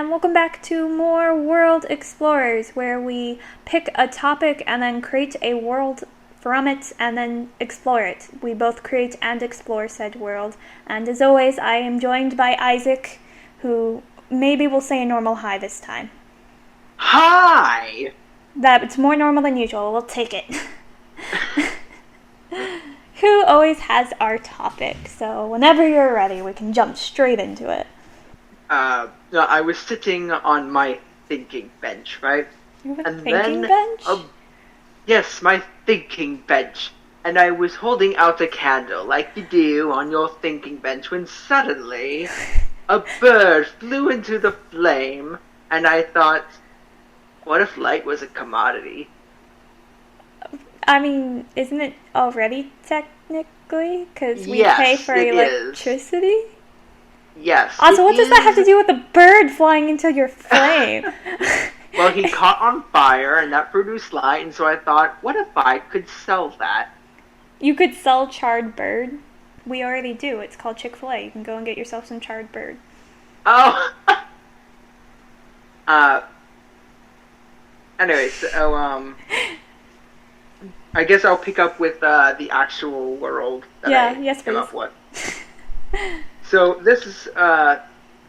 and welcome back to more World Explorers, where we pick a topic and then create a world from it and then explore it. We both create and explore said world, and as always, I am joined by Isaac, who maybe will say a normal hi this time. Hi! It's more normal than usual, we'll take it. Who always has our topic, so whenever you're ready, we can jump straight into it. No, I was sitting on my thinking bench, right? You have a And thinking then, bench? yes, my thinking bench. And I was holding out a candle, like you do on your thinking bench, when suddenly a bird flew into the flame, and I thought, what if light was a commodity? I mean, isn't it already technically? Because we Yes, pay for it electricity? is. Yes. Also, what does that have to do with a bird flying into your flame? Well, he caught on fire, and that produced light, and so I thought, what if I could sell that? You could sell charred bird. We already do. It's called Chick-fil-A. You can go and get yourself some charred bird. Oh! Anyway, so, I guess I'll pick up with, the actual world that I came up with. So, this is, so I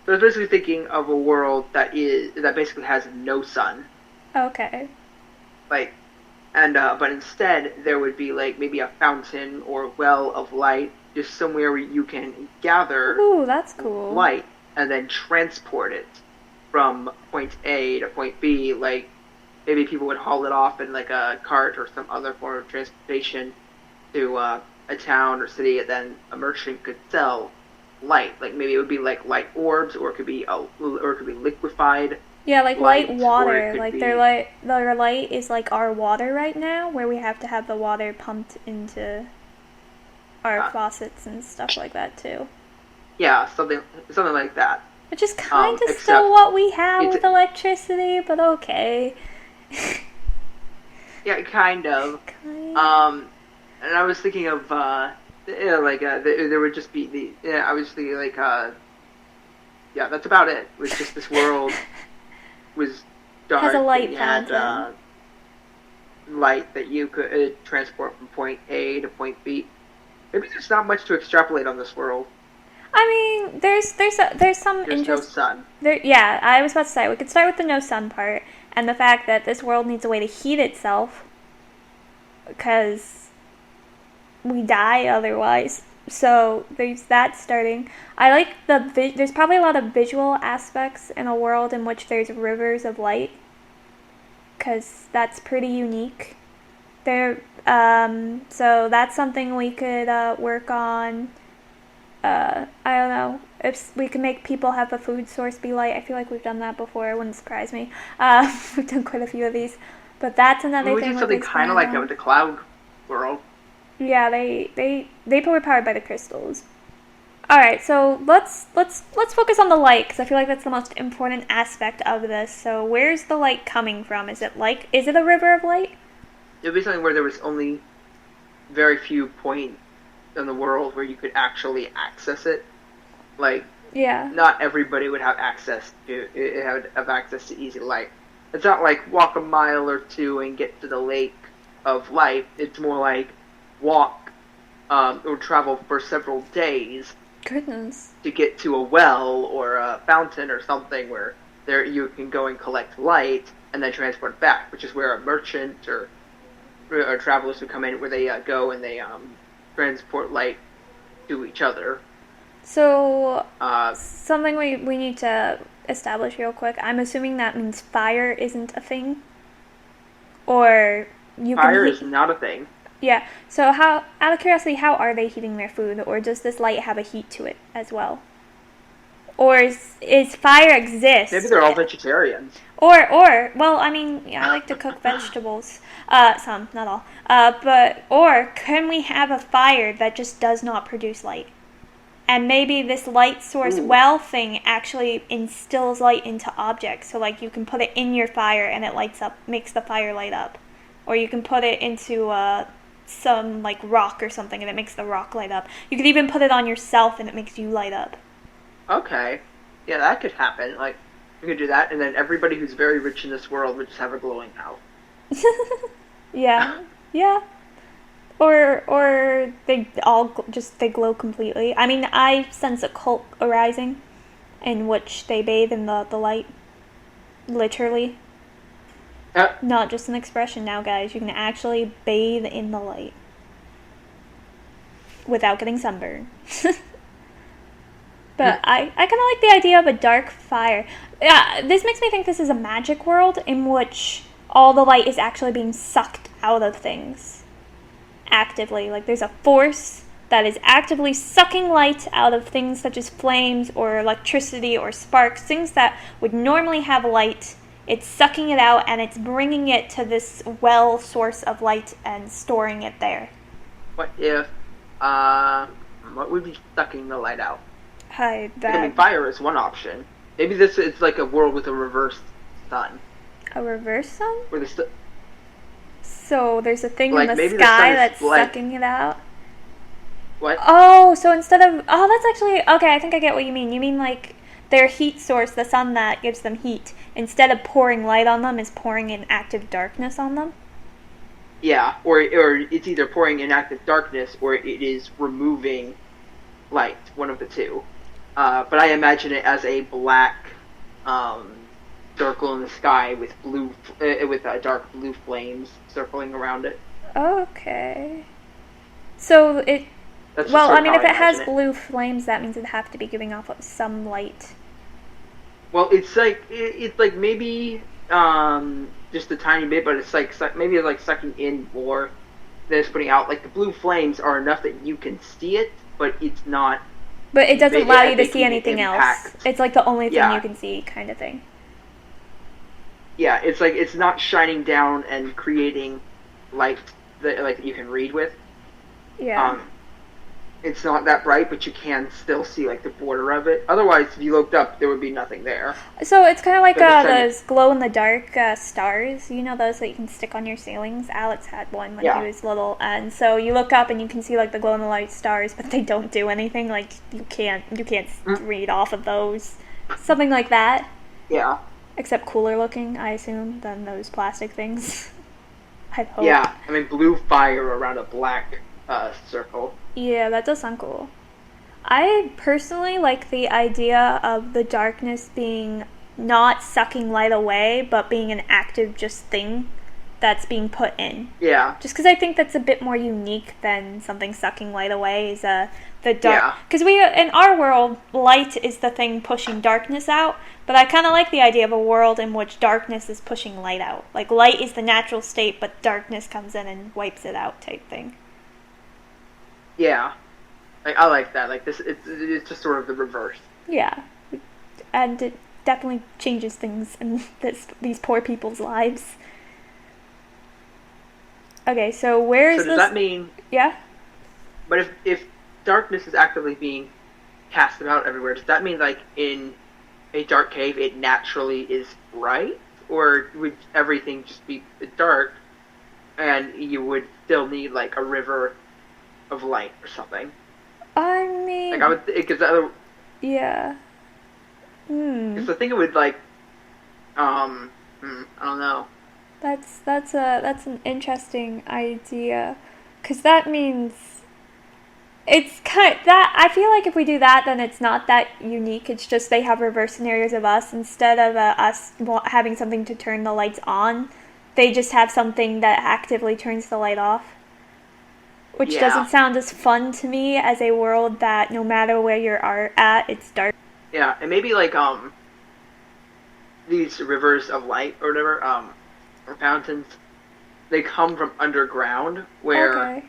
was basically thinking of a world that basically has no sun. Okay. Like, and, but instead, there would be, like, maybe a fountain or well of light, just somewhere where you can gather Ooh, that's cool. light and then transport it from point A to point B. Like, maybe people would haul it off in, like, a cart or some other form of transportation to, a town or city, and then a merchant could sell light. Like, maybe it would be like light orbs, or it could be liquefied. Yeah, like light Light, water. or Like it could their light is like our water right now, where we have to have the water pumped into our faucets and stuff like that too. Yeah, something like that. Which is kind of Except still what we have it's with electricity, but okay. yeah, kind of. And I was thinking of there would just be I was thinking like yeah, that's about it. It was just this world was dark Has a light and you had fountain. light that you could transport from point A to point B. Maybe there's not much to extrapolate on this world. I mean, there's some There's interest. no sun. Yeah, I was about to say we could start with the no sun part and the fact that this world needs a way to heat itself because we die otherwise. So there's that starting. I like there's probably a lot of visual aspects in a world in which there's rivers of light, because that's pretty unique. So that's something we could work on. I don't know if we can make people have a food source be light. I feel like we've done that before. It wouldn't surprise me. We've done quite a few of these, but that's another We thing. did something kind of like that with the cloud world. Yeah, they were powered by the crystals. All right, so let's focus on the light, because I feel like that's the most important aspect of this. So where's the light coming from? Is it a river of light? It would be something where there was only very few points in the world where you could actually access it. Like, Yeah. not everybody would have access to easy light. It's not like walk a mile or two and get to the lake of light. It's more like walk or travel for several days Goodness. to get to a well or a fountain or something where there you can go and collect light and then transport it back, which is where a merchant or travelers who come in, where they go and they transport light to each other. So something we need to establish real quick. I'm assuming that means fire isn't a thing, or Fire is not a thing. Yeah. So out of curiosity, how are they heating their food, or does this light have a heat to it as well? Or is fire exist? Maybe they're all vegetarians. Well, I mean, yeah, I like to cook vegetables. Some, not all. Or can we have a fire that just does not produce light? And maybe this light source well thing actually instills light into objects. So, like, you can put it in your fire and it lights up, makes the fire light up. Or you can put it into some, like, rock or something and it makes the rock light up. You could even put it on yourself and it makes you light up. Okay. Yeah, that could happen. Like, We could do that, and then everybody who's very rich in this world would just have a glowing house. Yeah, yeah. Or they all just they glow completely. I mean, I sense a cult arising, in which they bathe in the light, literally. Uh, Not just an expression now, guys. You can actually bathe in the light without getting sunburned. But I kind of like the idea of a dark fire. Yeah, this makes me think this is a magic world in which all the light is actually being sucked out of things actively. Like there's a force that is actively sucking light out of things such as flames or electricity or sparks, things that would normally have light. It's sucking it out and it's bringing it to this well source of light and storing it there. what if, what would be sucking the light out? Hi, Like, I mean, that fire is one option. Maybe this is like a world with a reversed sun, a reverse sun? where So there's a thing like in the maybe the sky sun is that's like sucking it out. what? Oh, so instead of that's actually okay. I think I get what you mean. You mean like their heat source, the sun that gives them heat, instead of pouring light on them, is pouring in active darkness on them. Yeah, or it's either pouring in active darkness or it is removing light, one of the two. But I imagine it as a black um, circle in the sky with with dark blue flames circling around it. Okay. So it. That's just Well, sort I of mean, how if I it has imagine it. blue flames, that means it'd have to be giving off some light. Well, it's like maybe just a tiny bit, but it's like maybe it's like sucking in more than it's putting out. Like the blue flames are enough that you can see it, but it's not. But it doesn't allow you to see making an anything else. impact. It's like the only thing Yeah. you can see, kind of thing. Yeah, it's like it's not shining down and creating light that you can read with. Yeah. It's not that bright, but you can still see like the border of it. Otherwise, if you looked up, there would be nothing there. So it's kind of like But it's kinda- those glow in the dark stars. You know those that you can stick on your ceilings. Alex had one when Yeah. he was little, and so you look up and you can see like the glow in the light stars, but they don't do anything. Like you can't read off of those. Something like that, Yeah, except cooler looking, I assume, than those plastic things. I hope. yeah. I mean, blue fire around a black circle. Yeah, that does sound cool. I personally like the idea of the darkness being not sucking light away, but being an active just thing that's being put in. Yeah, Just because I think that's a bit more unique than something sucking light away is the dark. Yeah. Because we in our world, light is the thing pushing darkness out. But I kind of like the idea of a world in which darkness is pushing light out. Like light is the natural state, but darkness comes in and wipes it out, type thing. yeah. Like I like that. Like this, it's just sort of the reverse. Yeah, and it definitely changes things in these poor people's lives. Okay, so where's So does this? that mean? Yeah. But if darkness is actively being cast about everywhere, does that mean like in a dark cave it naturally is bright, or would everything just be dark, and you would still need like a river of light or something? I mean, Like I would, because yeah. I think it would like, I don't know. That's an interesting idea, because that means it's that I feel like if we do that, then it's not that unique. It's just they have reverse scenarios of us instead of us having something to turn the lights on. They just have something that actively turns the light off, which Yeah. doesn't sound as fun to me as a world that no matter where you are at, it's dark. Yeah, and maybe like these rivers of light or whatever, or fountains, they come from underground where Okay.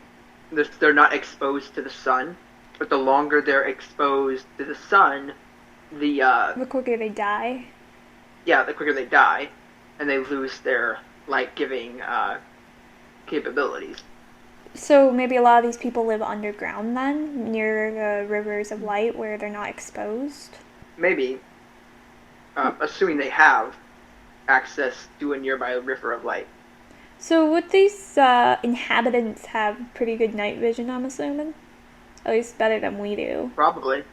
they're not exposed to the sun, but the longer they're exposed to the sun, The quicker they die. the quicker they die, and they lose their light giving capabilities. So maybe a lot of these people live underground then, near the rivers of light where they're not exposed. Maybe, assuming they have access to a nearby river of light. So would these inhabitants have pretty good night vision, I'm assuming? At least better than we do. Probably.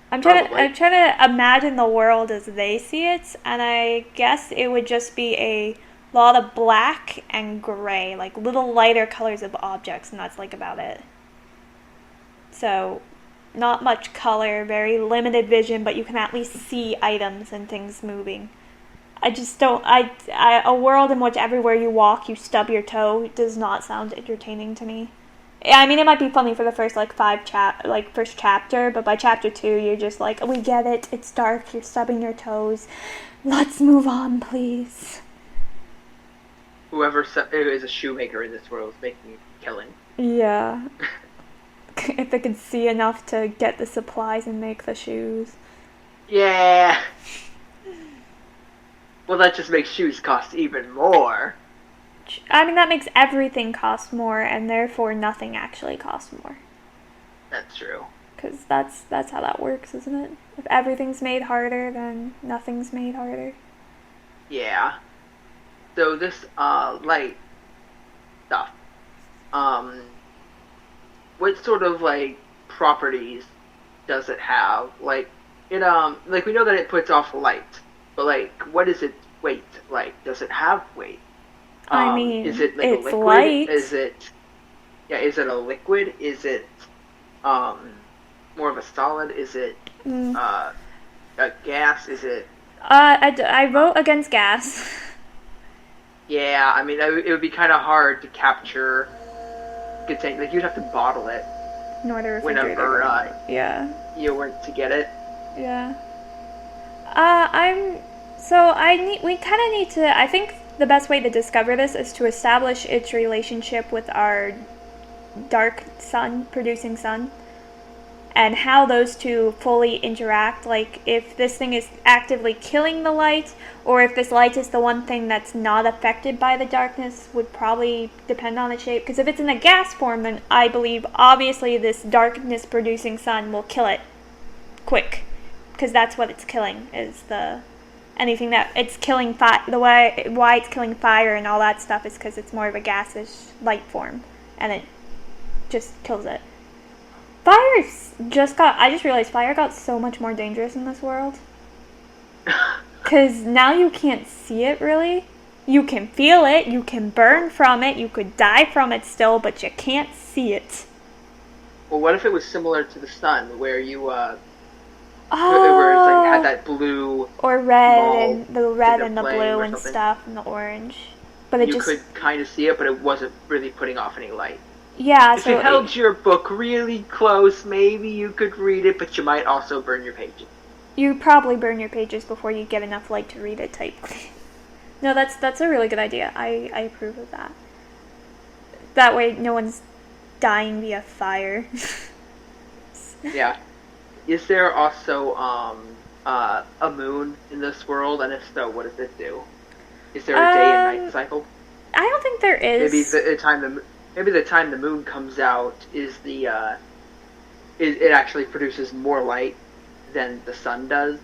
Probably. I'm trying to imagine the world as they see it, and I guess it would just be a lot of black and gray, like little lighter colors of objects, and that's like about it. So, not much color, very limited vision, but you can at least see items and things moving. I just don't. A world in which everywhere you walk you stub your toe does not sound entertaining to me. Yeah, I mean, it might be funny for the first like first chapter, but by chapter 2, you're just like, we get it. It's dark. You're stubbing your toes. Let's move on, please. Whoever is a shoemaker in this world is making a killing. Yeah. If they could see enough to get the supplies and make the shoes. Yeah. Well, that just makes shoes cost even more. I mean, that makes everything cost more, and therefore nothing actually costs more. That's true. Because that's how that works, isn't it? If everything's made harder, then nothing's made harder. Yeah. So this light stuff, what sort of like properties does it have? Like like we know that it puts off light, but like what is its weight like? Does it have weight? I mean, is it like it's a liquid? light. Is it a liquid? Is it more of a solid? Is it a gas? Is it I vote against gas. Yeah, I mean, it would be kind of hard to capture. Like you'd have to bottle it In order to whenever yeah. you went to get it. Yeah. We kind of need to. I think the best way to discover this is to establish its relationship with our dark sun, producing sun, and how those two fully interact. Like if this thing is actively killing the light, or if this light is the one thing that's not affected by the darkness, would probably depend on its shape. Because if it's in a gas form, then I believe obviously this darkness producing sun will kill it quick, because that's what it's killing, is anything that it's killing. Why it's killing fire and all that stuff is because it's more of a gaseous light form, and it just kills it. I just realized fire got so much more dangerous in this world. Because now you can't see it, really. You can feel it, you can burn from it, you could die from it still, but you can't see it. Well, what if it was similar to the sun, where you, where it's like had that blue or red, and the red and the blue and stuff, and the orange. But you could kind of see it, but it wasn't really putting off any light. Yeah, if you held your book really close, maybe you could read it, but you might also burn your pages. You probably burn your pages before you get enough light to read it type. No, that's a really good idea. I approve of that. That way no one's dying via fire. Yeah. Is there also a moon in this world, and if so, what does it do? Is there a day and night cycle? I don't think there is. Maybe the time the moon comes out is it actually produces more light than the sun does,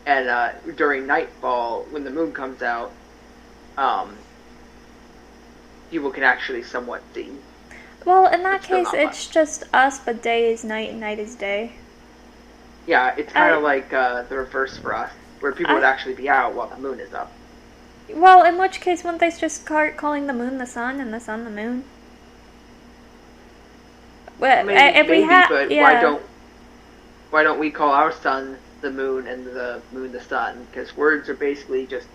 and during nightfall, when the moon comes out, people can actually somewhat see. Well, in that case, it's just us, but day is night and night is day. Yeah, it's kind of like the reverse for us, where people would actually be out while the moon is up. Well, in which case, wouldn't they just start calling the moon the sun and the sun the moon? Well, maybe, but yeah. Why don't we call our sun the moon and the moon the sun? Because words are basically just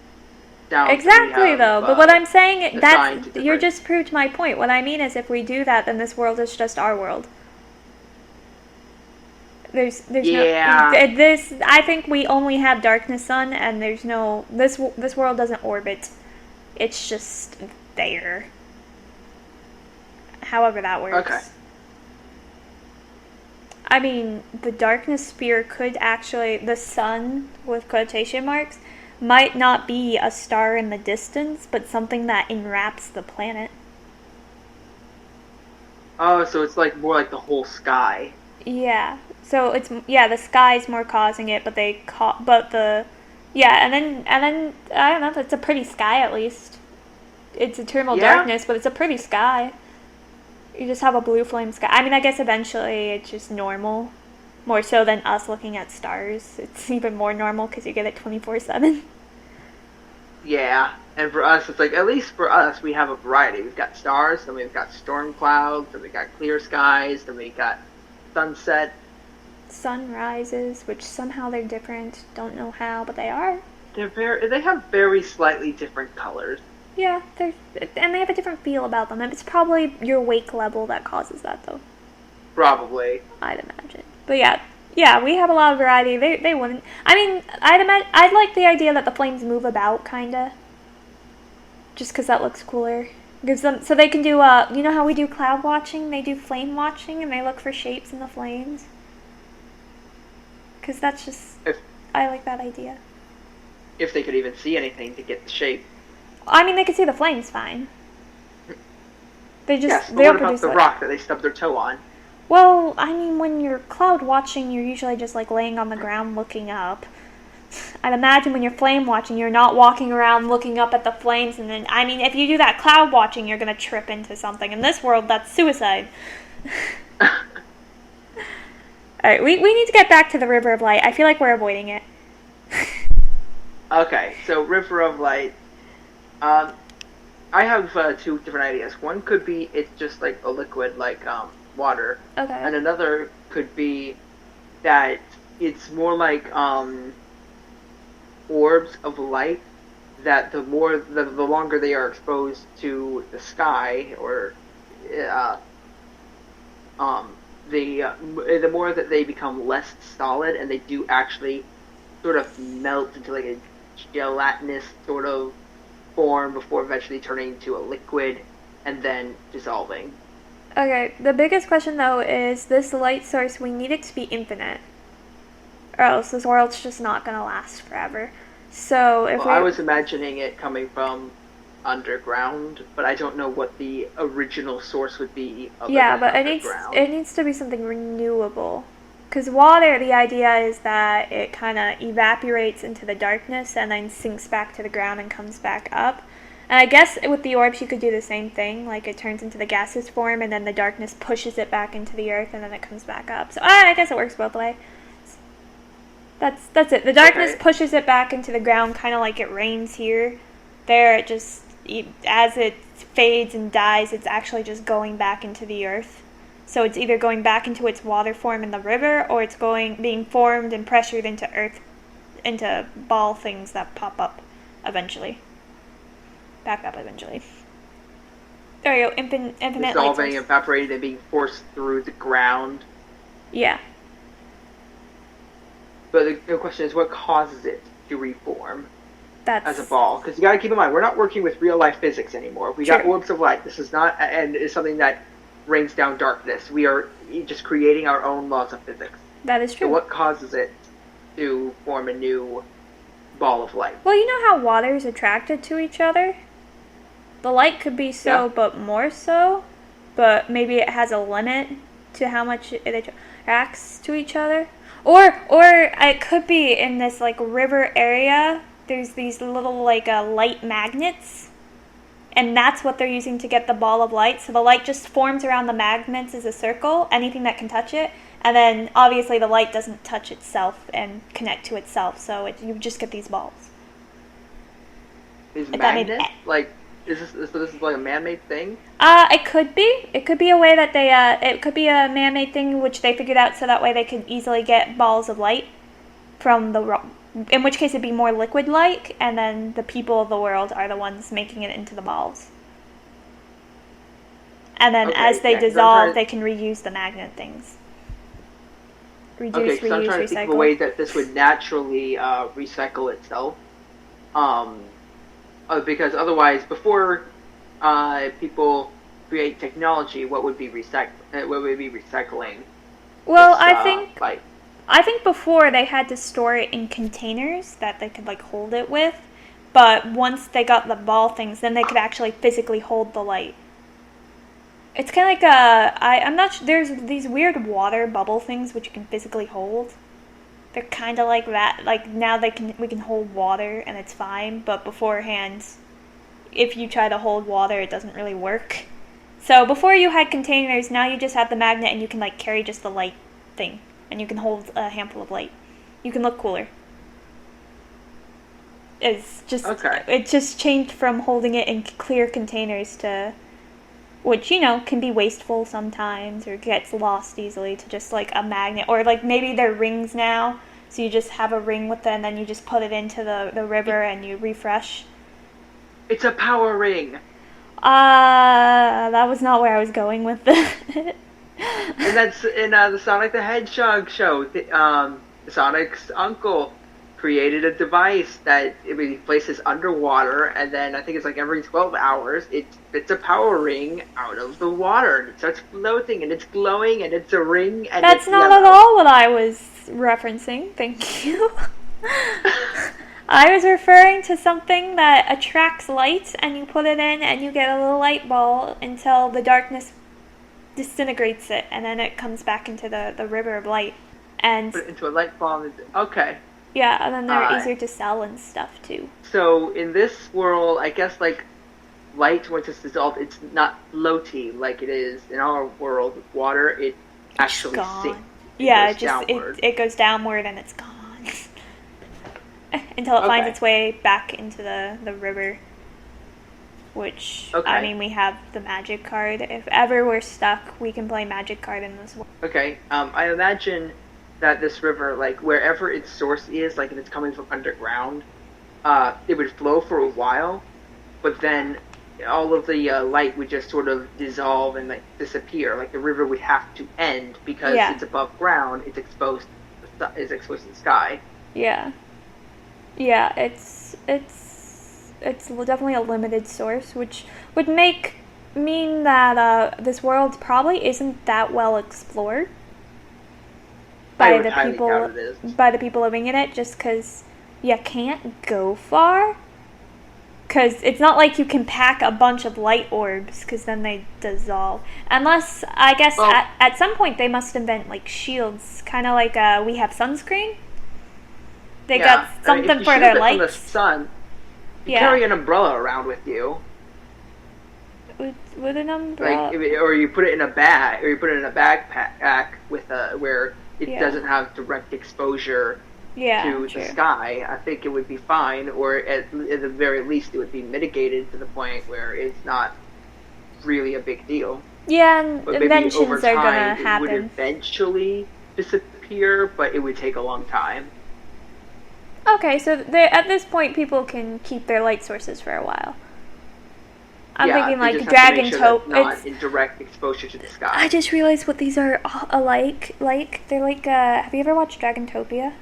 sounds. Exactly, though. But what I'm saying, you're just proved my point. What I mean is, if we do that, then this world is just our world. There's yeah. No this. I think we only have darkness sun, and there's no this world doesn't orbit. It's just there. However that works. Okay. I mean, the darkness sphere could actually, the sun, with quotation marks, might not be a star in the distance, but something that enwraps the planet. Oh, so it's like more like the whole sky. Yeah. So the sky's more causing it, and then I don't know, it's a pretty sky at least. It's eternal darkness, but it's a pretty sky. You just have a blue flame sky. I mean, I guess eventually it's just normal More so than us looking at stars. It's even more normal because you get it 24/7. Yeah, and for us, it's like at least for us, we have a variety. We've got stars, then we've got storm clouds, then we've got clear skies, then we got sunset. Sunrises, which somehow they're different. Don't know how, but they are. They have very slightly different colors. Yeah, and they have a different feel about them. It's probably your wake level that causes that, though. Probably. I'd imagine. But yeah, we have a lot of variety. They wouldn't. I mean, I'd like the idea that the flames move about, kinda. Just because that looks cooler. Gives them so they can do you know how we do cloud watching? They do flame watching, and they look for shapes in the flames. Because that's just I like that idea. If they could even see anything to get the shape. I mean, they can see the flames fine. They just Yes, but they'll what about produce the rock that they stubbed their toe on? Well, I mean, when you're cloud watching, you're usually just like laying on the ground looking up. I'd imagine when you're flame watching, you're not walking around looking up at the flames, and then, I mean, if you do that cloud watching, you're gonna trip into something. In this world, that's suicide. Alright, we need to get back to the River of Light. I feel like we're avoiding it. Okay, so River of Light. I have two different ideas. One could be it's just like a liquid, like water. Okay. And another could be that it's more like orbs of light. That the longer they are exposed to the sky, or the more that they become less solid, and they do actually sort of melt into like a gelatinous sort of form before eventually turning into a liquid and then dissolving. Okay, the biggest question though is this light source, we need it to be infinite. Or else this world's just not gonna last forever. So if I was imagining it coming from underground, but I don't know what the original source would be. Yeah, but it needs to be something renewable. Because water, the idea is that it kind of evaporates into the darkness and then sinks back to the ground and comes back up. And I guess with the orbs you could do the same thing, like it turns into the gaseous form and then the darkness pushes it back into the earth and then it comes back up. So I guess it works both ways. That's it. The darkness pushes it back into the ground, kind of like it rains here. There, it just, as it fades and dies, it's actually just going back into the earth. So it's either going back into its water form in the river, or it's being formed and pressured into earth, into ball things that pop up eventually. Back up eventually. There you go, infinite dissolving, evaporating, and being forced through the ground. Yeah. But the question is, what causes it to reform as a ball? Because you got to keep in mind, we're not working with real life physics anymore. We got orbs of light. This is not, and it's something that rains down darkness. We are just creating our own laws of physics. That is true. So what causes it to form a new ball of light? Well, you know how water is attracted to each other? The light could be so, yeah, but more so. But maybe it has a limit to how much it attracts to each other. Or it could be in this like river area. There's these little like light magnets, and that's what they're using to get the ball of light. So the light just forms around the magnets as a circle, anything that can touch it, and then obviously the light doesn't touch itself and connect to itself. So you just get these balls. Is magnets like? This is like a man-made thing? It could be. It could be a way that they, it could be a man-made thing which they figured out so that way they could easily get balls of light from the rock. In which case it'd be more liquid-like, and then the people of the world are the ones making it into the balls. And then as they dissolve, they can reuse the magnet things. Reduce, so I'm trying to think of a way that this would naturally recycle itself. Because otherwise, before people create technology, what would be recycling? Well, I think before they had to store it in containers that they could like hold it with, but once they got the ball things, then they could actually physically hold the light. It's kind of like I'm not sure, there's these weird water bubble things which you can physically hold. They're kind of like that. Like now we can hold water and it's fine, but beforehand, if you try to hold water, it doesn't really work. So before you had containers, now you just have the magnet and you can like carry just the light thing. and you can hold a handful of light. You can look cooler. Okay. It just changed from holding it in clear containers to, which can be wasteful sometimes or gets lost easily, to just like a magnet, or like maybe they're rings now, so you just have a ring with it and then you just put it into the river and you refresh. It's a power ring. That was not where I was going with it. And that's in the Sonic the Hedgehog show. Sonic's uncle created a device that he places underwater, and then I think it's like every 12 hours, it spits a power ring out of the water, and it starts floating, and it's glowing, and it's a ring, and That's it's not yellow. at all what I was referencing. Thank you. I was referring to something that attracts light, and you put it in, and you get a little light ball until the darkness disintegrates it, and then it comes back into the river of light. And Put it into a light bulb. Okay. yeah, and then they're easier to sell and stuff too. So in this world, I guess like light, once it's dissolved, it's not floaty like it is in our world with water. It actually sinks. Yeah, it goes downward and it's gone until it finds its way back into the river. Which, I mean, we have the magic card. If ever we're stuck, we can play magic card in this world. Okay, I imagine that this river, like, wherever its source is, like, if it's coming from underground, it would flow for a while, but then all of the light would just sort of dissolve and, like, disappear. Like, the river would have to end because it's above ground, it's exposed to the sky. Yeah. Yeah, it's definitely a limited source, which would mean that this world probably isn't that well explored by the people living in it, just because you can't go far. Because it's not like you can pack a bunch of light orbs, because then they dissolve. Unless, I guess, at some point they must invent, like, shields. Kind of like we have sunscreen. They got something for their lights. From the sun, you carry an umbrella around with you. With an umbrella? Or you put it in a bag, or you put it in a backpack with where it doesn't have direct exposure to the sky. I think it would be fine, or at the very least, it would be mitigated to the point where it's not really a big deal. Yeah, and inventions over time, are gonna happen. It would eventually disappear, but it would take a long time. Okay, so at this point, people can keep their light sources for a while. I'm thinking like Dragantopia. Not in direct exposure to the sky. I just realized what these are alike. Like they're like. Have you ever watched Dragantopia?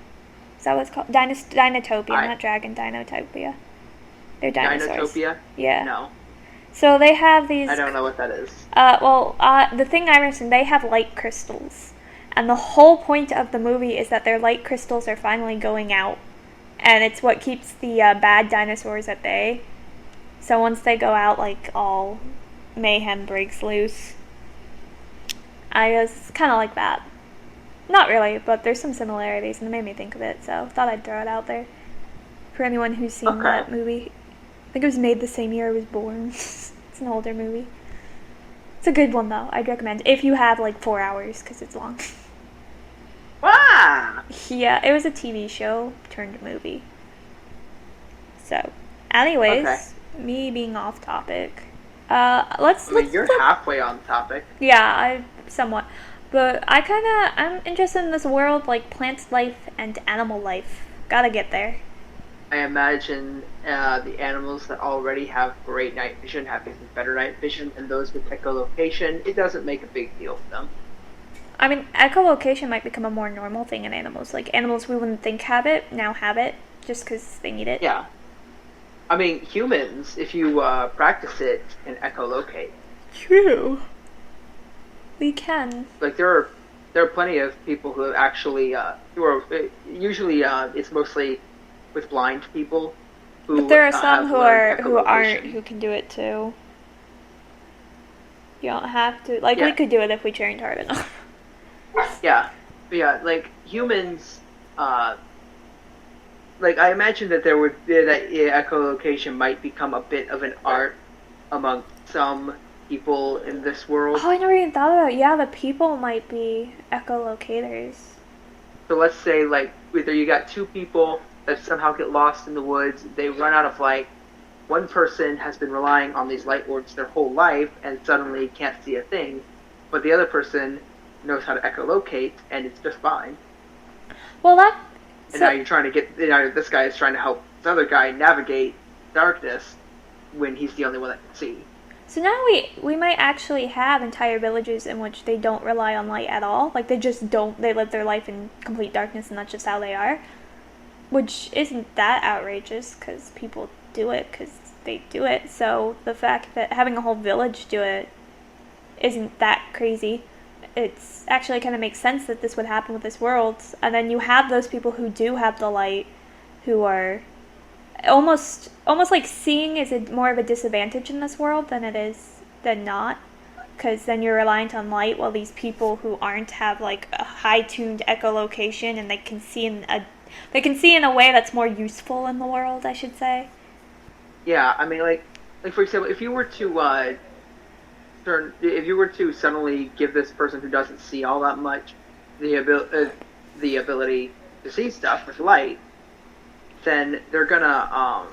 Is that what it's called? Dinotopia, not Dragon. Dinotopia. They're dinosaurs. Dinotopia? Yeah. No. So they have these. I don't know what that is. The thing I mentioned, they have light crystals, and the whole point of the movie is that their light crystals are finally going out. And it's what keeps the bad dinosaurs at bay. So once they go out, like, all mayhem breaks loose. I guess kind of like that. Not really, but there's some similarities, and it made me think of it, so thought I'd throw it out there. For anyone who's seen that movie. I think it was made the same year I was born. It's an older movie. It's a good one, though. I'd recommend if you have, like, 4 hours, because it's long. Ah! Yeah, it was a TV show turned movie. So, anyways, me being off topic. You're halfway on topic. Yeah, somewhat. But I'm interested in this world, like plant life and animal life. Gotta get there. I imagine the animals that already have great night vision have even better night vision, and those with echolocation, it doesn't make a big deal for them. I mean, echolocation might become a more normal thing in animals. Like, animals we wouldn't think have it, now have it, just because they need it. Yeah. I mean, humans, if you practice it, can echolocate. True. We can. Like, there are plenty of people who actually, usually it's mostly with blind people who but there are some who can do it too. You don't have to. Like, we could do it if we trained hard enough. Yeah, like humans, like I imagine that that echolocation might become a bit of an art among some people in this world. Oh, I never even thought about it. Yeah, the people might be echolocators. So let's say like either you got two people that somehow get lost in the woods, they run out of light. One person has been relying on these light orbs their whole life and suddenly can't see a thing, but the other person knows how to echolocate and it's just fine. Well, that. And So, now you're trying to get, this guy is trying to help this other guy navigate darkness when he's the only one that can see. so now we might actually have entire villages in which they don't rely on light at all. Like they just don't. They live their life in complete darkness, and that's just how they are. Which isn't that outrageous because people do it because they do it. So the fact that having a whole village do it isn't that crazy. It's actually kind of makes sense that this would happen with this world. And then you have those people who do have the light, who are almost like seeing is more of a disadvantage in this world than not, because then you're reliant on light, while these people who aren't have like a high tuned echolocation and they can see in a way that's more useful in the world, I should say. Yeah, I mean, like for example, if you were to suddenly give this person who doesn't see all that much the ability to see stuff with light, then they're gonna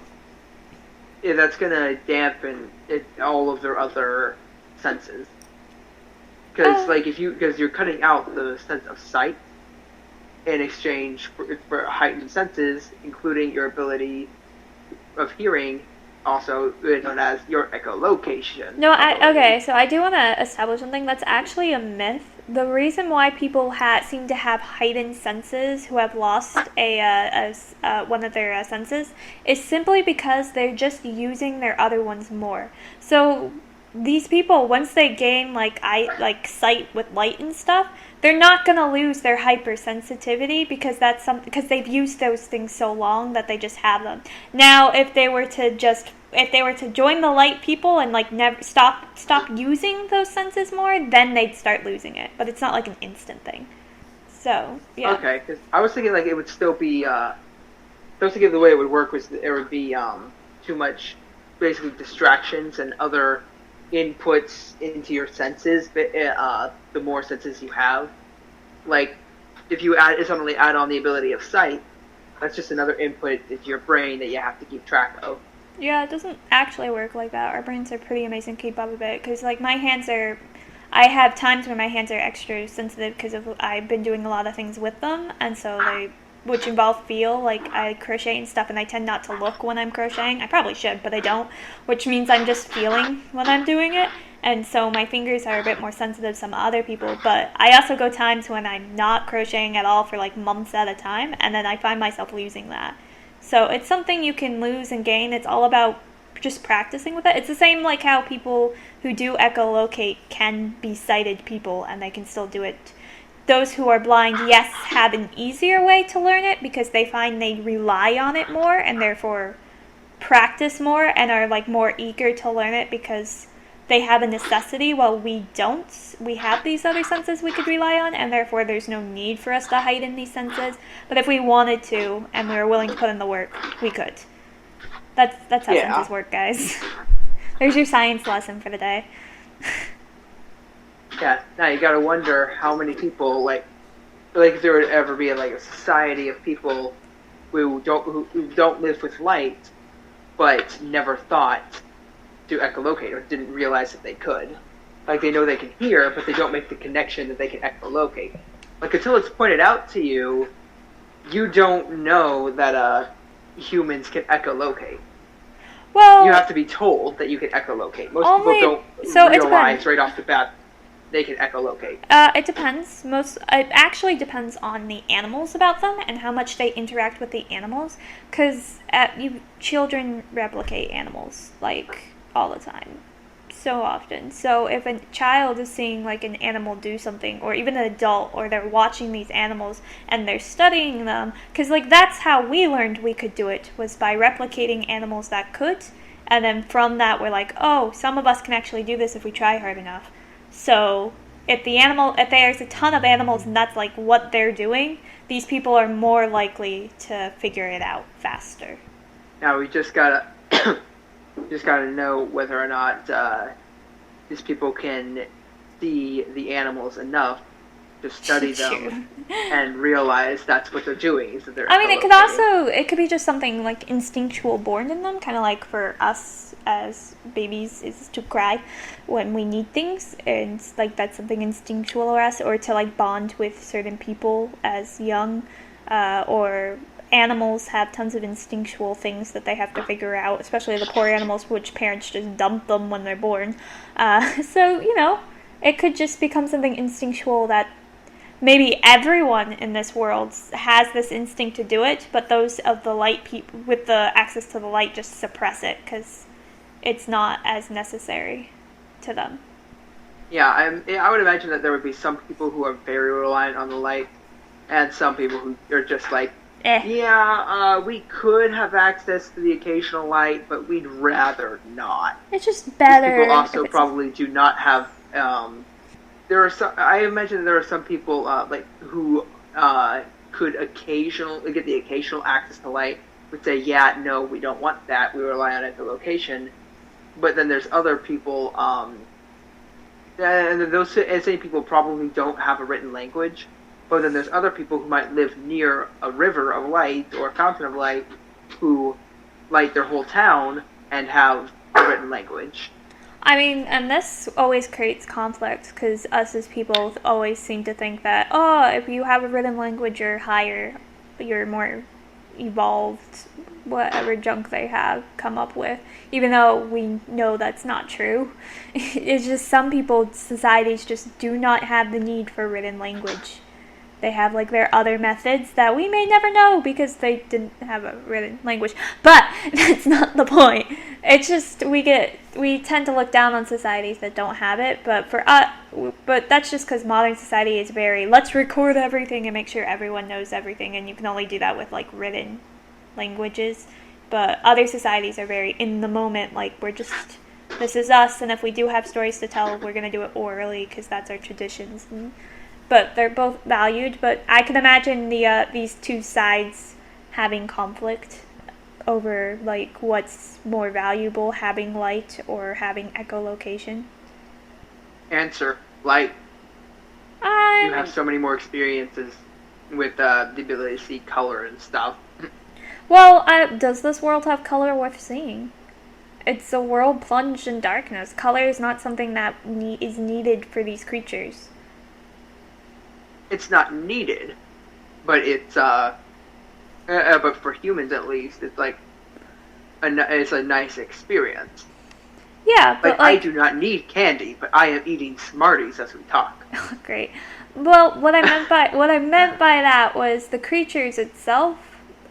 that's gonna dampen all of their other senses. Because because you're cutting out the sense of sight in exchange for heightened senses, including your ability of hearing, also known as your echolocation. No, okay, so I do want to establish something that's actually a myth. The reason why people seem to have heightened senses who have lost one of their senses is simply because they're just using their other ones more. So these people, once they gain like sight with light and stuff, they're not gonna lose their hypersensitivity because because they've used those things so long that they just have them. Now, if they were to join the light people and like never stop using those senses more, then they'd start losing it. But it's not like an instant thing. So yeah. Okay, because I was thinking like it would still be. I was thinking the way it would work was there would be too much, basically distractions and other inputs into your senses. But the more senses you have, like if you suddenly add on the ability of sight, that's just another input into your brain that you have to keep track of. Yeah, it doesn't actually work like that. Our brains are pretty amazing to keep up with it, because like I have times where my hands are extra sensitive because I've been doing a lot of things with them, and so which involve feel, like I crochet and stuff, and I tend not to look when I'm crocheting. I probably should, but I don't, which means I'm just feeling when I'm doing it, and so my fingers are a bit more sensitive to some other people. But I also go times when I'm not crocheting at all for like months at a time, and then I find myself losing that. So it's something you can lose and gain. It's all about just practicing with it. It's the same like how people who do echolocate can be sighted people and they can still do it. Those who are blind, yes, have an easier way to learn it because they find they rely on it more and therefore practice more and are like more eager to learn it because they have a necessity, while we don't. We have these other senses we could rely on, and therefore there's no need for us to heighten these senses. But if we wanted to, and we were willing to put in the work, we could. That's how senses work, guys. There's your science lesson for the day. Yeah, now you gotta wonder how many people, like if there would ever be like a society of people who don't live with light, but never thought to echolocate or didn't realize that they could. Like they know they can hear, but they don't make the connection that they can echolocate. Like until it's pointed out to you, you don't know that humans can echolocate. Well, you have to be told that you can echolocate. Most people don't realize right off the bat they can echolocate. It depends. It actually depends on the animals about them and how much they interact with the animals. Because children replicate animals like all the time, so often. So if a child is seeing like an animal do something, or even an adult, or they're watching these animals and they're studying them, because like that's how we learned we could do it, was by replicating animals that could, and then from that we're like, oh, some of us can actually do this if we try hard enough. So if there's a ton of animals and that's like what they're doing, these people are more likely to figure it out faster. Now we just gotta know whether or not these people can see the animals enough to study True. them and realize that's what they're doing. Is that they're I mean, echolocating. it could be just something like instinctual born in them, kind of like for us as babies is to cry when we need things, and like that's something instinctual or us, or to like bond with certain people as young, or animals have tons of instinctual things that they have to figure out, especially the poor animals, which parents just dump them when they're born. So, it could just become something instinctual that maybe everyone in this world has this instinct to do it, but those of the light people with the access to the light just suppress it because it's not as necessary to them. Yeah, I would imagine that there would be some people who are very reliant on the light, and some people who are just like, Eh. yeah, we could have access to the occasional light, but we'd rather not. It's just better. These people also probably do not have. There are some. I imagine there are some people who could occasionally get the occasional access to light. Would say, yeah, no, we don't want that. We rely on echolocation. But then there's other people, and those same people probably don't have a written language. But then there's other people who might live near a river of light or a fountain of light who light their whole town and have a written language. I mean, and this always creates conflict because us as people always seem to think that, if you have a written language, you're higher, you're more evolved, whatever junk they have come up with, even though we know that's not true. It's just some people, societies just do not have the need for written language. They have like their other methods that we may never know because they didn't have a written language. But that's not the point. It's just we tend to look down on societies that don't have it. But but that's just because modern society is very, let's record everything and make sure everyone knows everything, and you can only do that with like written languages. But other societies are very in the moment, like this is us, and if we do have stories to tell, we're gonna do it orally because that's our traditions. But they're both valued. But I can imagine these two sides having conflict over like what's more valuable, having light or having echolocation. Answer: light. You have so many more experiences with the ability to see color and stuff. Well, does this world have color worth seeing? It's a world plunged in darkness. Color is not something that is needed for these creatures. It's not needed, but it's but for humans at least, it's like it's a nice experience. Yeah, but I do not need candy, but I am eating Smarties as we talk. Great. Well, what I meant by that was the creatures itself.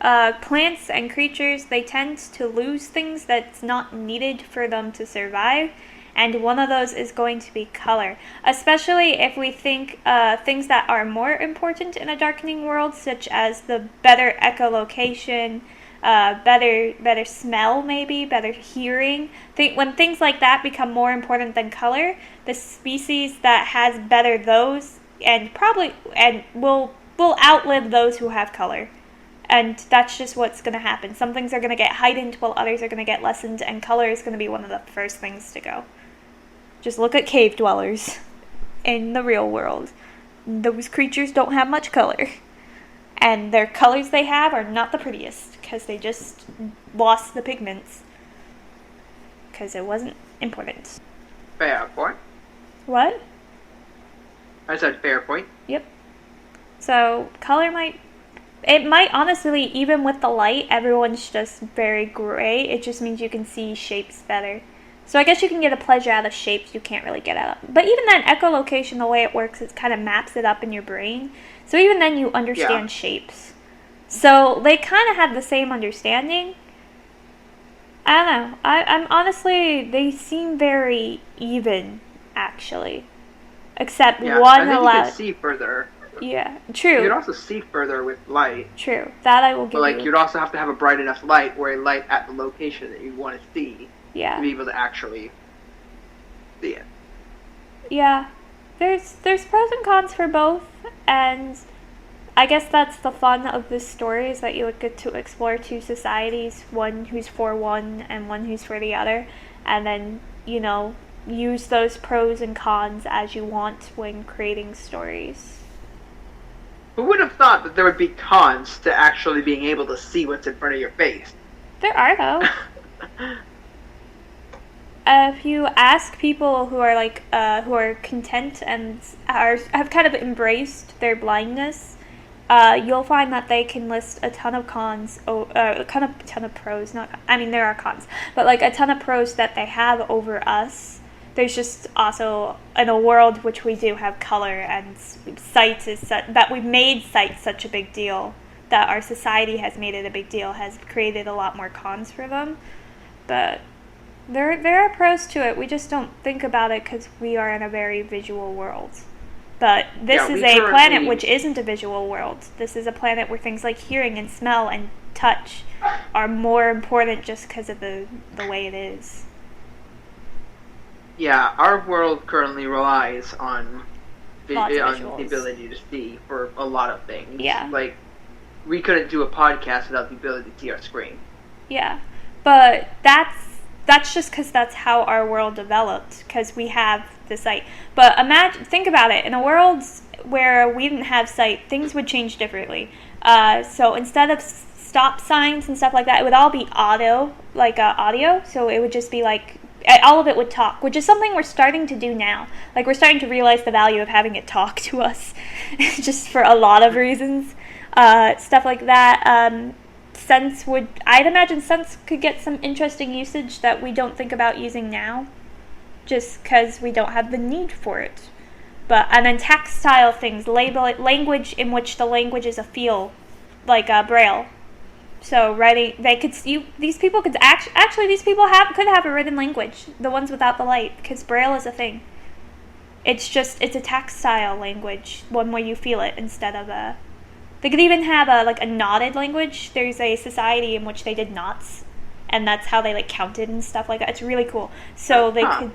Plants and creatures, they tend to lose things that's not needed for them to survive. And one of those is going to be color, especially if we think things that are more important in a darkening world, such as the better echolocation, better smell, maybe better hearing. When things like that become more important than color, the species that has better those and will outlive those who have color. And that's just what's going to happen. Some things are going to get heightened while others are going to get lessened, and color is going to be one of the first things to go. Just look at cave dwellers in the real world. Those creatures don't have much color. And their colors they have are not the prettiest because they just lost the pigments. Because it wasn't important. Fair point. What? I said fair point. Yep. So, color might honestly, even with the light, everyone's just very gray. It just means you can see shapes better. So I guess you can get a pleasure out of shapes you can't really get out of. But even then, echolocation, the way it works, it kind of maps it up in your brain. So even then, you understand shapes. So they kind of have the same understanding. I don't know. I'm honestly, they seem very even, actually. Except one I think allowed. you can see further. Yeah, true. You can also see further with light. True. That I will give you. But you'd also have to have a bright enough light or a light at the location that you want to see. Yeah. To be able to actually see it. Yeah. There's pros and cons for both, and I guess that's the fun of this story, is that you would get to explore two societies, one who's for one and one who's for the other, and then, use those pros and cons as you want when creating stories. Who would have thought that there would be cons to actually being able to see what's in front of your face? There are, though. If you ask people who are who are content and have kind of embraced their blindness, you'll find that they can list a ton of cons, a ton of pros. Not, I mean, there are cons, but like a ton of pros that they have over us. There's just also in a world which we do have color and sight is that we've made sight such a big deal, that our society has made it a big deal, has created a lot more cons for them, but. There are pros to it. We just don't think about it because we are in a very visual world. But this is a planet which isn't a visual world. This is a planet where things like hearing and smell and touch are more important just because of the way it is. Yeah, our world currently relies on the Visuals. ability to see for a lot of things. Yeah. Like, we couldn't do a podcast without the ability to see our screen. Yeah. But that's just because that's how our world developed, because we have the sight. But think about it, in a world where we didn't have sight, things would change differently. So instead of stop signs and stuff like that, it would all be audio. So it would just be like, all of it would talk, which is something we're starting to do now. Like, we're starting to realize the value of having it talk to us, just for a lot of reasons. Stuff like that. I'd imagine Sense could get some interesting usage that we don't think about using now, just because we don't have the need for it. And then textile things, language in which the language is a feel, like Braille. So writing, these people could could have a written language, the ones without the light, because Braille is a thing. It's a textile language, one where you feel it instead of a. They could even have a knotted language. There's a society in which they did knots, and that's how they counted and stuff like that. It's really cool. So their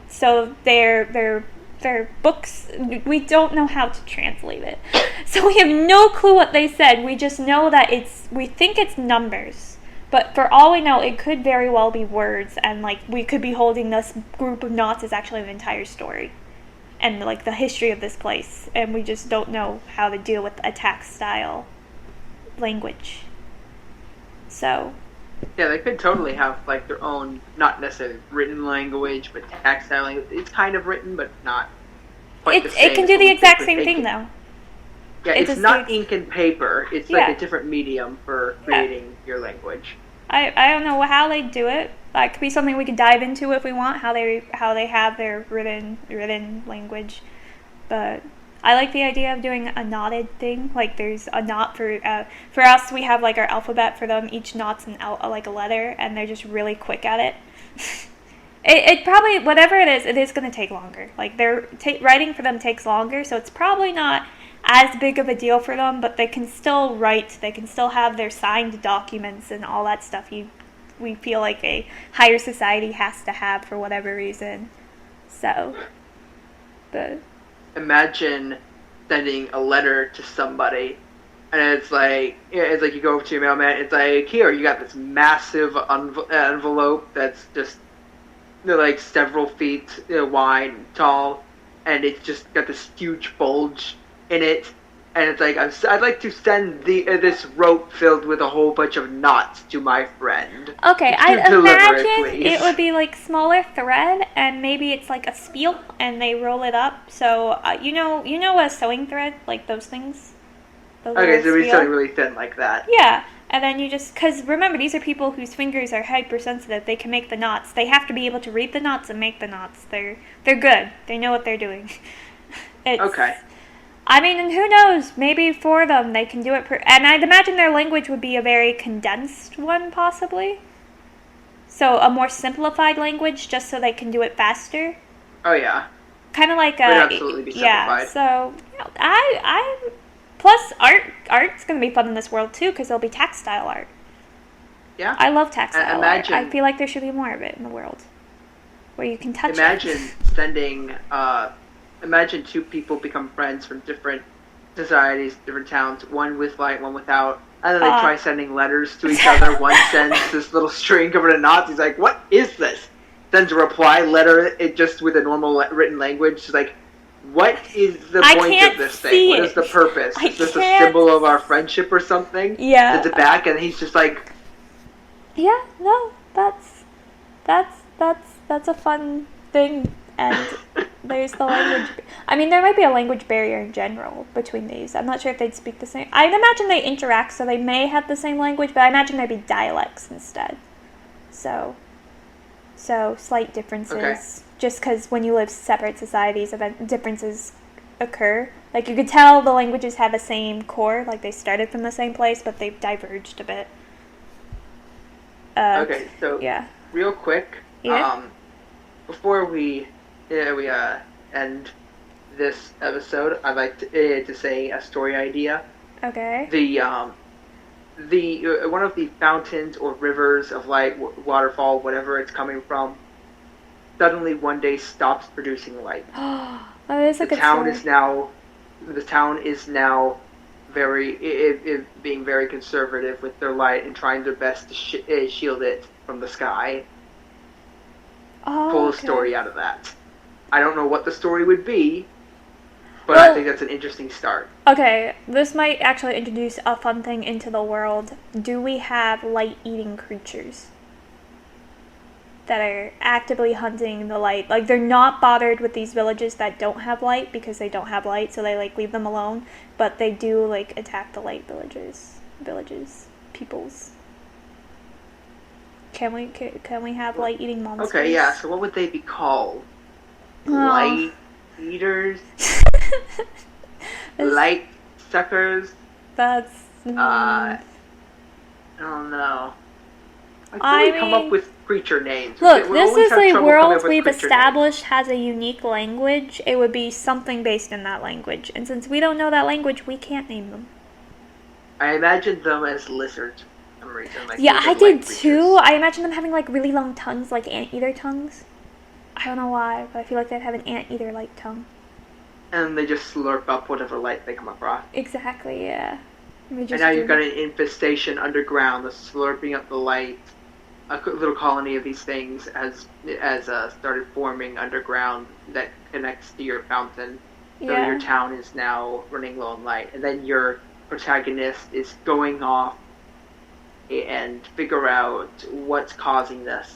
books, we don't know how to translate it. So we have no clue what they said. We just know that we think it's numbers. But for all we know, it could very well be words, and we could be holding this group of knots as actually an entire story. And the history of this place. And we just don't know how to deal with a textile language. So yeah, they could totally have their own, not necessarily written language, but textile language. It's kind of written, but not quite the same. It can do the exact same thing, though. Yeah, it's not ink and paper. It's a different medium for creating your language. I don't know how they do it. It could be something we could dive into if we want, how they have their written language. But I like the idea of doing a knotted thing. There's a knot for us. We have our alphabet. For them, each knot's a letter, and they're just really quick at it. It probably, whatever it is going to take longer. Writing for them takes longer, so it's probably not as big of a deal for them. But they can still write. They can still have their signed documents and all that stuff. We feel like a higher society has to have for whatever reason. So, but imagine sending a letter to somebody, and it's you go over to your mailman. It's here, you got this massive envelope that's just several feet wide and tall, and it's just got this huge bulge in it. And it's I'd like to send this rope filled with a whole bunch of knots to my friend. Okay, I imagine it would be smaller thread, and maybe it's a spiel, and they roll it up. So you know a sewing thread, those things. Okay, so it's something really thin like that. Yeah, and then you just, because remember, these are people whose fingers are hypersensitive. They can make the knots. They have to be able to read the knots and make the knots. They're good. They know what they're doing. Okay. I mean, and who knows? Maybe for them they can do it. And I'd imagine their language would be a very condensed one, possibly. So a more simplified language, just so they can do it faster. Oh yeah. Kind of like a. Would absolutely be simplified. Yeah. So I plus art's gonna be fun in this world too, because there'll be textile art. Yeah. I love textile art. I feel like there should be more of it in the world, where you can touch it. Sending. Imagine two people become friends from different societies, different towns, one with light, one without, and then they try sending letters to each other. One sends this little string covered in knots. He's like, "What is this?" Sends a reply letter, it just with a normal written language. She's like, what is the I point can't of this see thing? What it. is the purpose? I Is this a can't- symbol of our friendship or something? Yeah. At the back, and he's just like, Yeah, no, that's a fun thing, and there's the language. I mean, there might be a language barrier in general between these. I'm not sure if they'd speak the same. I'd imagine they interact, so they may have the same language, but I imagine there'd be dialects instead. So slight differences. Okay. Just because when you live separate societies, differences occur. Like, you could tell the languages have the same core, like they started from the same place, but they've diverged a bit. okay, so Yeah. real quick, Yeah. before we end this episode, I'd like to say a story idea. Okay. The one of the fountains or rivers of light, waterfall, whatever it's coming from, suddenly one day stops producing light. Oh, that is a The good town story. is now being very conservative with their light and trying their best to shield it from the sky. Pull a Okay. story out of that. I don't know what the story would be, but Well- I think that's an interesting start. Okay, this might actually introduce a fun thing into the world. Do we have light-eating creatures that are actively hunting the light? Like, they're not bothered with these villages that don't have light because they don't have light, so they, like, leave them alone. But they do, like, attack the light peoples. Can we have light-eating monsters? Okay, yeah. So what would they be called? Oh. Light eaters, light suckers. That's. I don't know. I Like, we come mean- up with creature names. Look, We this always is have a trouble coming world up with we've creature established has a unique language. It would be something based in that language. And since we don't know that language, we can't name them. names. I imagined them as lizards for some reason. Like Yeah, I lizard-like did creatures. too. I imagine them having like really long tongues, like anteater tongues. I don't know why, but I feel like they'd have an anteater-like tongue. And they just slurp up whatever light they come across. Exactly, yeah. And now you've got an infestation underground that's slurping up the light. A little colony of these things has started forming underground that connects to your fountain. So Yeah. your town is now running low on light. And then your protagonist is going off and figure out what's causing this.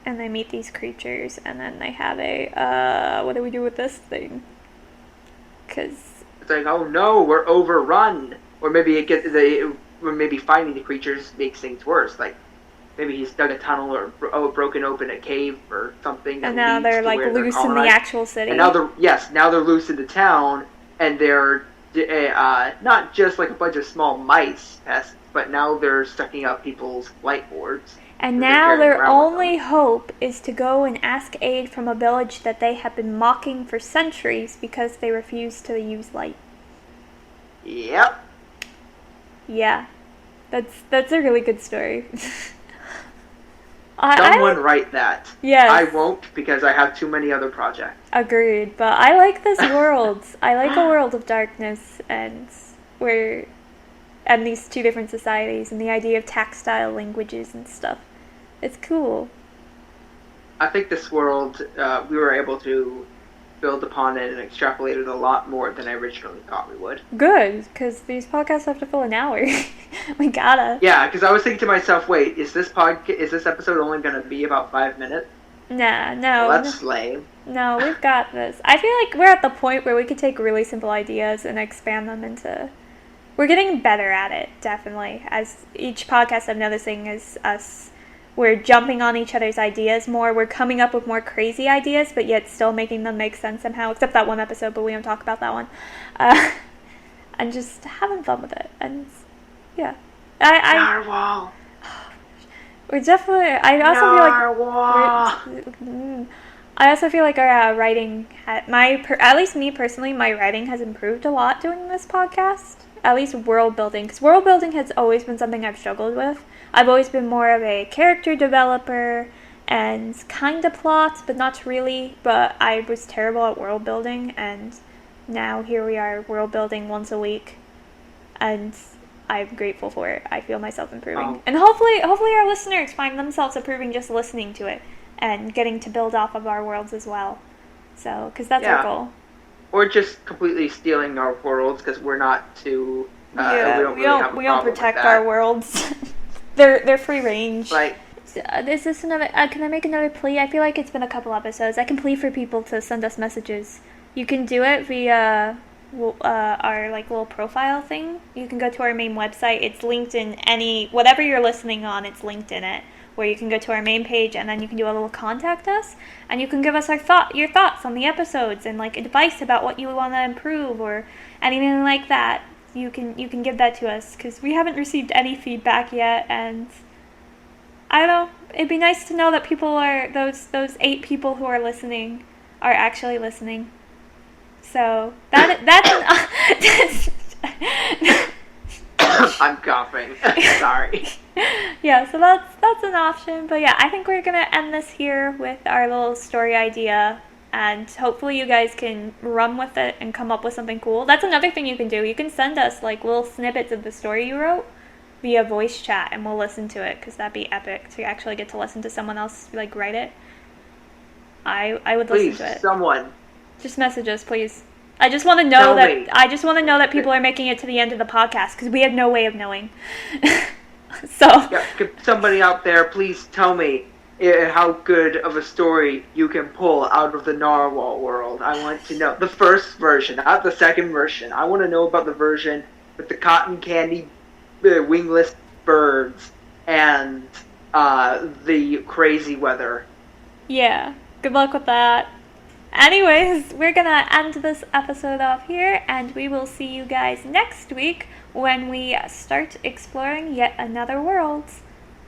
And they meet these creatures, and then they have a, what do we do with this thing? Because, It's like, oh no, we're overrun. Or maybe maybe finding the creatures makes things worse. Like, maybe he's dug a tunnel or broken open a cave or something. and now they're like loose in the actual city. And now they're loose in the town, and they're not just like a bunch of small mice pests, but now they're sucking up people's light boards. And that they're now carrying their around with only hope is to go and ask aid from a village that they have been mocking for centuries because they refuse to use light. Yep. Yeah, that's a really good story. Someone write that. Yes. I won't because I have too many other projects. Agreed, but I like this world. I like a world of darkness and these two different societies and the idea of textile languages and stuff. It's cool. I think this world, we were able to build upon it and extrapolate it a lot more than I originally thought we would. Good, because these podcasts have to fill an hour. We gotta. Yeah, because I was thinking to myself, wait, is this episode only going to be about 5 minutes? Nah, Well, that's lame. No, we've got this. I feel like we're at the point where we could take really simple ideas and expand them into... We're getting better at it, definitely. As each podcast I'm noticing is us... We're jumping on each other's ideas more. We're coming up with more crazy ideas, but yet still making them make sense somehow. Except that one episode, but we don't talk about that one. And just having fun with it. And yeah. Narwhal! We're definitely... I also feel like our writing... at least me personally, my writing has improved a lot doing this podcast. At least world building. Because world building has always been something I've struggled with. I've always been more of a character developer and kind of plot, but not really. But I was terrible at world building, and now here we are, world building once a week, and I'm grateful for it. I feel myself improving, and hopefully our listeners find themselves improving just listening to it and getting to build off of our worlds as well. So, because that's our goal. or just completely stealing our worlds because we're not too. Yeah, we don't really have a we don't problem with protect that. our worlds. They're free range. Like, Is this another? Can I make another plea? I feel like it's been a couple episodes. I can plead for people to send us messages. You can do it via our like little profile thing. You can go to our main website. It's linked in whatever you're listening on. It's linked in it. Where you can go to our main page and then you can do a little contact us, and you can give us your thoughts on the episodes and like advice about what you want to improve or anything like that. You can give that to us because we haven't received any feedback yet, and I don't know. It'd be nice to know that people are those 8 people who are listening are actually listening. So that's I'm coughing. Sorry. Yeah, so that's an option. But yeah, I think we're gonna end this here with our little story idea, and hopefully you guys can run with it and come up with something cool. That's another thing you can do. You can send us like little snippets of the story you wrote via voice chat, and we'll listen to it because that'd be epic to actually get to listen to someone else like write it. I would Please, listen to it. someone. Just message us, please. I just want to know me. I just want to know that people are making it to the end of the podcast because we have no way of knowing. So Yeah, somebody out there, please tell me how good of a story you can pull out of the narwhal world. I want to know the first version, not the second version. I want to know about the version with the cotton candy wingless birds and the crazy weather. yeah, good luck with that. Anyways, we're gonna end this episode off here, and we will see you guys next week when we start exploring yet another world.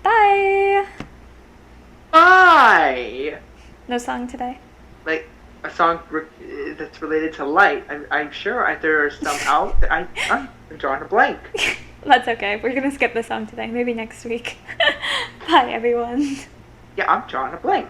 Bye! Bye! No song today. Like a song that's related to light. I'm sure there are some out. I'm drawing a blank. That's okay. We're gonna skip the song today. Maybe next week. Bye, everyone. Yeah, I'm drawing a blank.